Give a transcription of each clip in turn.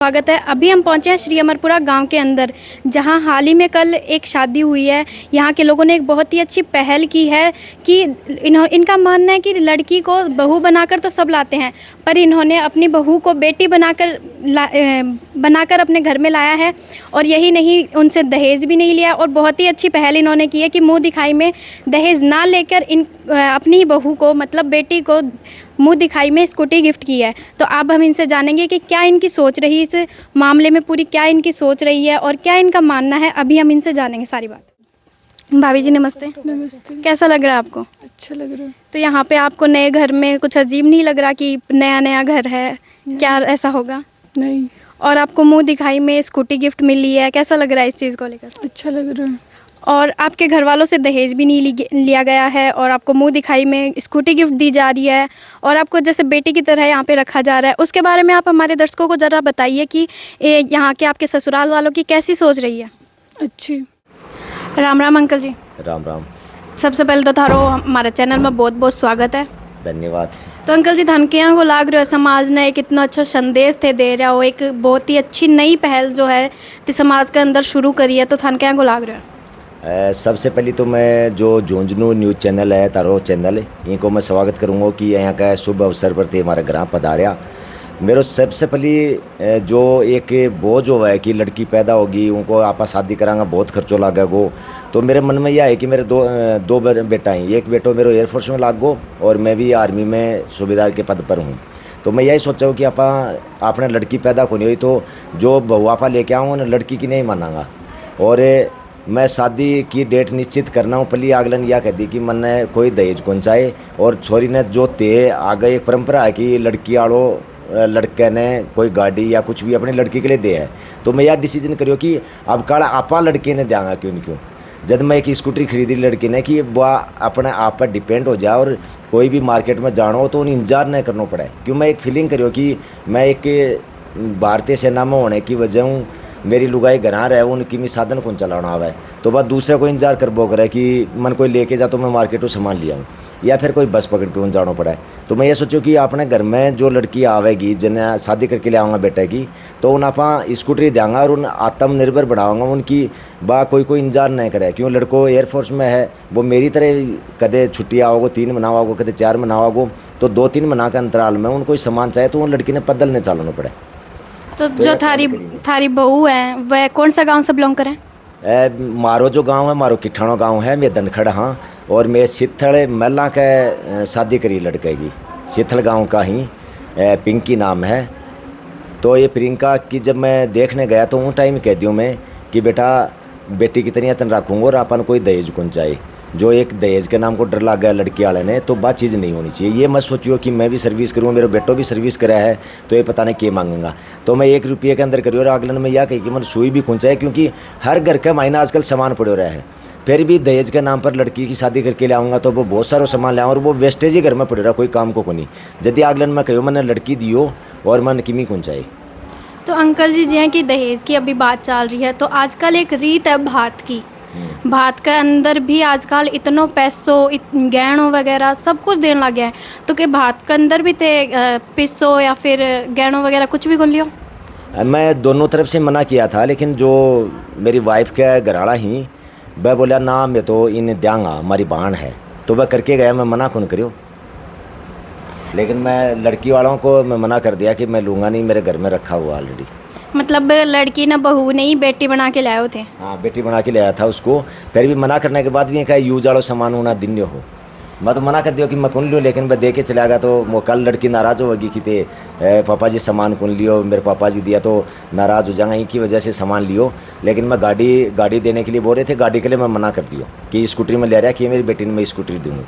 स्वागत है। अभी हम पहुंचे हैं श्री अमरपुरा गांव के अंदर, जहां हाल ही में कल एक शादी हुई है। यहां के लोगों ने एक बहुत ही अच्छी पहल की है कि इनका मानना है कि लड़की को बहू बनाकर तो सब लाते हैं, पर इन्होंने अपनी बहू को बेटी बनाकर अपने घर में लाया है। और यही नहीं, उनसे दहेज भी नहीं लिया। और बहुत ही अच्छी पहल इन्होंने की है कि मुँह दिखाई में दहेज ना लेकर अपनी ही बहू को, मतलब बेटी को, मुँह दिखाई में स्कूटी गिफ्ट की है। तो अब हम इनसे जानेंगे कि क्या इनकी सोच रही इस मामले में, पूरी क्या इनकी सोच रही है और क्या इनका मानना है। अभी हम इनसे जानेंगे सारी बात। भाभी जी नमस्ते। नमस्ते। कैसा लग रहा है आपको? अच्छा लग रहा है। तो यहाँ पे आपको नए घर में कुछ अजीब नहीं लग रहा कि नया नया घर है? क्या ऐसा होगा? नहीं। और आपको मुँह दिखाई में स्कूटी गिफ्ट मिली है, कैसा लग रहा है इस चीज़ को लेकर? अच्छा लग रहा है। और आपके घर वालों से दहेज भी नहीं लिया गया है, और आपको मुंह दिखाई में स्कूटी गिफ्ट दी जा रही है, और आपको जैसे बेटी की तरह यहाँ पे रखा जा रहा है। उसके बारे में आप हमारे दर्शकों को ज़रा बताइए कि यहाँ के आपके ससुराल वालों की कैसी सोच रही है? अच्छी। राम राम अंकल जी। राम राम। सबसे पहले तो थारो हमारे चैनल में बहुत बहुत स्वागत है। धन्यवाद। तो अंकल जी, धन के यहाँ को लाग रहे हो समाज ने एक इतना अच्छा संदेश थे दे रहा हो, एक बहुत ही अच्छी नई पहल जो है समाज के अंदर शुरू करी है, तो धन के यहाँ को लाग रहे हो? सबसे पहले तो मैं जो झुंझुनू न्यूज़ चैनल है, तारो चैनल, इनको मैं स्वागत करूँगा कि यहाँ का शुभ अवसर पर थे हमारे ग्राम पधारिया। मेरे सबसे पहले जो एक बोझ हो है कि लड़की पैदा होगी, उनको आपा शादी करांगा, बहुत खर्चो लागेगो। तो मेरे मन में यह है कि मेरे दो बेटा हैं। एक बेटो मेरे एयरफोर्स में लाग गो और मैं भी आर्मी में सूबेदार के पद पर हूँ। तो मैं यही सोचा हूँ कि आपा आपने लड़की पैदा को नहीं हुई तो जो बहू आपा लेके आऊँगा ना, लड़की की नहीं मानांगा। और मैं शादी की डेट निश्चित करना हूँ। पहली आगलन यह कहती कि मन ने कोई दहेज कौन चाहे, और छोरी ने जो ते आगे एक परंपरा है कि लड़की आड़ो लड़के ने कोई गाड़ी या कुछ भी अपनी लड़की के लिए दे है। तो मैं यह डिसीजन करियो कि अब काला आपा लड़के ने देंगा क्यों जब मैं एक स्कूटी खरीदी लड़की ने कि वह अपने आप पर डिपेंड हो जाए, और कोई भी मार्केट में जाना हो तो उन्हें इंतजार नहीं करना पड़े। क्यों मैं एक फीलिंग करियो कि मैं एक भारतीय सेना में होने की वजह हूँ, मेरी लुगाई घरा रहे, उनकी मी साधन कौन चलाना आवे, तो बस दूसरे को इंतजार कर बो करे कि मन कोई लेके जा तो मैं मार्केट सामान लिया हूँ, या फिर कोई बस पकड़ के उन जाना पड़ा है। तो मैं ये सोचूं कि अपने घर में जो लड़की आवेगी, जिन्हें शादी करके ले आऊँगा बेटे की, तो उन आपा स्कूटरी देंगा और उन आत्मनिर्भर बढ़ाऊँगा। उनकी बा कोई इंतजार नहीं करे। क्यों लड़को एयरफोर्स में है, वो मेरी तरह कदे छुट्टी आओगो 3 महीना आओगो, कदे 4 महीना आओगो, तो 2-3 महीना के अंतराल में उनको सामान चाहिए तो उन लड़की ने पैदल नहीं चलाना पड़े। तो जो थारी बहू है वह कौन सा गांव से बिलोंग करें? मारो जो गांव है, मारो किठाणो गांव है, मैं दनखड़ हाँ। और मैं सिथल महिला के शादी करी लड़के की, सिथल गांव का ही, पिंकी नाम है। तो ये प्रियंका की जब मैं देखने गया तो उन टाइम कह दियो मैं कि बेटा बेटी की तरह तन रखूँगा, और अपन कोई दहेज कौन चाहिए। जो एक दहेज के नाम को डर लग गया लड़की वाले ने, तो बात चीज़ नहीं होनी चाहिए। ये मत सोचियो कि मैं भी सर्विस करूँ, मेरे बेटो भी सर्विस करा है तो ये पता नहीं क्या मांगेगा। तो मैं 1 रुपये के अंदर करियो। और अगलन में यह कही कि मतलब सुई भी कौन चाहिए, क्योंकि हर घर का मायना आजकल सामान पड़ो रहा है। फिर भी दहेज के नाम पर लड़की की शादी करके ले आऊँगा तो वो बहुत सारा सामान ले आऊँ, और वो वेस्टेज ही घर में पड़े रहा, कोई काम को नहीं। यदि अगलन में कहो मैंने लड़की दियो और मन किमी कौन चाहिए। तो अंकल जी, जैसे कि दहेज की अभी बात चल रही है, तो आजकल एक रीत है भात की। भात के अंदर भी आजकल इतनों पैसों गहनों वगैरह सब कुछ देने लगे हैं। तो क्या भात के अंदर भी थे पैसों या फिर गहनों वगैरह कुछ भी कर लियो? मैं दोनों तरफ से मना किया था, लेकिन जो मेरी वाइफ का घराड़ा ही वह बोला ना मैं तो इन्हें देंगा, हमारी बहन है। तो वह करके गया, मैं मना कौन करियो। लेकिन मैं लड़की वालों को मैं मना कर दिया कि मैं लूँगा नहीं, मेरे घर में रखा हुआ ऑलरेडी। मतलब लड़की ना बहू नहीं बेटी बना के लाए थे? हाँ, बेटी बना के ले आया था उसको। फिर भी मना करने के बाद भी कहा यूज वालों सामान होना दिन हो। मैं तो मना कर दियो कि मैं कौन लियो, लेकिन मैं दे के चला गया तो वो कल लड़की नाराज़ होगी कि ते पापा जी सामान कौन लियो, मेरे पापा जी दिया तो नाराज़ हो जाएंगे, इनकी वजह से सामान लियो। लेकिन मैं गाड़ी देने के लिए बोल रहे थे, गाड़ी के लिए मैं मना कर दियो कि स्कूटरी में ले रहा कि मेरी बेटी ने मैं स्कूटरी दूँगी।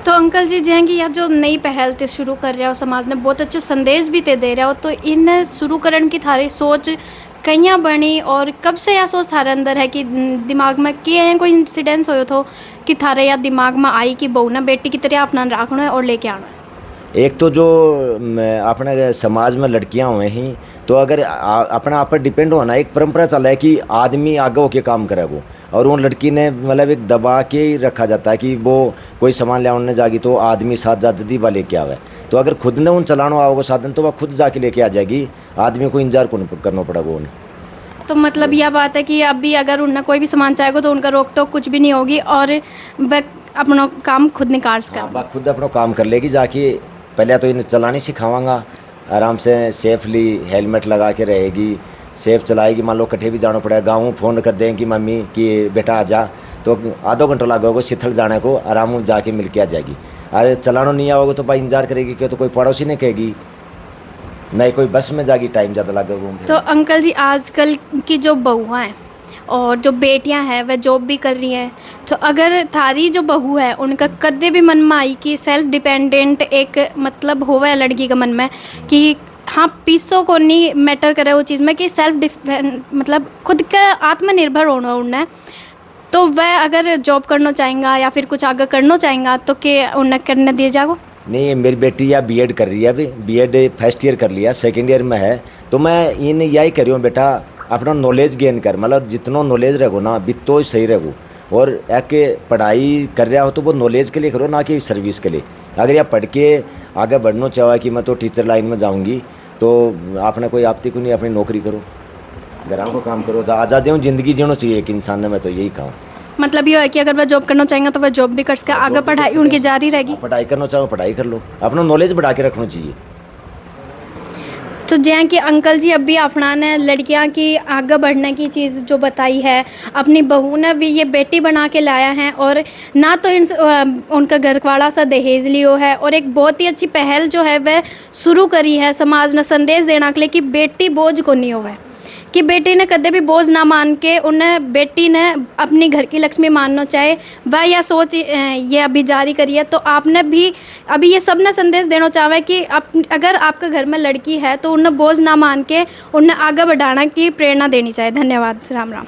तो अंकल जी, जाएंगे या जो नई पहल थे शुरू कर रहे हो, समाज ने बहुत अच्छा संदेश भी ते दे रहे हो, तो इन शुरू करने की थारी सोच कहीं बनी, और कब से यह सोच थारे अंदर है कि दिमाग में क्या है, कोई इंसिडेंस हो तो कि थारे या दिमाग में आई कि बहू ना बेटी की तरह अपना रखना है और लेके आना है? एक तो जो अपने समाज में लड़कियां हुए हैं, तो अगर अपने आप पर डिपेंड होना, एक परंपरा चला है कि आदमी आगे होके काम करेगा, और वो लड़की ने मतलब एक दबा के ही रखा जाता है कि वो कोई सामान ले आने जाएगी तो आदमी साथ जा जल्दी वाले क्या है। तो अगर खुद ने उन चलाना आओगे साधन तो वह खुद जाके लेके आ जाएगी, आदमी को इंतजार करना पड़ेगा उन्हें। तो मतलब यह बात है कि अभी अगर उनका कोई भी सामान चाहेगा तो उनका रोक टोक कुछ भी नहीं होगी और वह अपना काम खुद निकाल सका। हाँ, खुद अपना काम कर लेगी जाके। पहले तो इन्हें चलानी सिखावांगा, आराम से सेफली हेलमेट लगा के रहेगी, सेफ चलाएगी। मान लो कट्ठे भी जाना पड़ेगा, गाँव फ़ोन कर देंगे कि मम्मी कि बेटा आ जा, तो आधा घंटा लगेगा शीतल जाने को, आराम जाके मिल के आ जाएगी। अरे चलाना नहीं आओगे तो भाई इंतजार करेगी, क्यों तो कोई पड़ोसी नहीं कहेगी, नहीं कोई बस में जाएगी, टाइम ज़्यादा लगेगा। तो अंकल जी आजकल की जो बहुआँ हैं और जो बेटियां हैं वह जॉब भी कर रही हैं, तो अगर थारी जो बहू है उनका कदे भी मन में आई कि सेल्फ डिपेंडेंट एक मतलब होवे लड़की का मन में कि हाँ पीसों को नहीं मैटर करे वो चीज़ में कि मतलब खुद का आत्मनिर्भर होना उन्हें, तो वह अगर जॉब करना चाहेंगा या फिर कुछ आगे करना चाहेंगा तो क्या उन्हें करने दिया जाएगा? नहीं, मेरी बेटी या बीएड कर रही है, अभी बीएड फर्स्ट ईयर कर लिया, सेकंड ईयर में है। तो मैं इन यही कर रही हूँ बेटा अपना नॉलेज गेन कर, मतलब जितना नॉलेज रहो ना भी तो सही रहो। और एक पढ़ाई कर रहा हो तो वो नॉलेज के लिए करो, ना कि सर्विस के लिए। अगर आप पढ़ के आगे बढ़ना चाहो कि मैं तो टीचर लाइन में जाऊँगी तो आपने कोई आपत्ति को नहीं, अपनी नौकरी करो, घरों को काम करो, आज़ादी हूँ जिंदगी जीना चाहिए एक इंसान ने, मैं तो यही कहूँ। मतलब ये है कि अगर वह जॉब करना चाहेंगे तो वह जॉब भी कर सके, आगे पढ़ाई उनकी जारी रहेगी। पढ़ाई करना चाहो पढ़ाई कर लो, अपना नॉलेज बढ़ा के रखना चाहिए। तो जैसे कि अंकल जी अभी अपना ने लड़कियां की आगे बढ़ने की चीज़ जो बताई है, अपनी बहू ने भी ये बेटी बना के लाया है और ना तो उनका घर वाला सा दहेज लियो है, और एक बहुत ही अच्छी पहल जो है वह शुरू करी है समाज ने संदेश देने के लिए कि बेटी बोझ को नहीं होवे, कि बेटी ने कदे भी बोझ ना मान के उन्हें बेटी ने अपनी घर की लक्ष्मी मानना चाहे, वह यह सोच ये अभी जारी करी है। तो आपने भी अभी ये सब ने संदेश देना चाहे कि अगर आपके घर में लड़की है तो उन्हें बोझ ना मान के उन्हें आगे बढ़ाने की प्रेरणा देनी चाहिए। धन्यवाद। राम राम।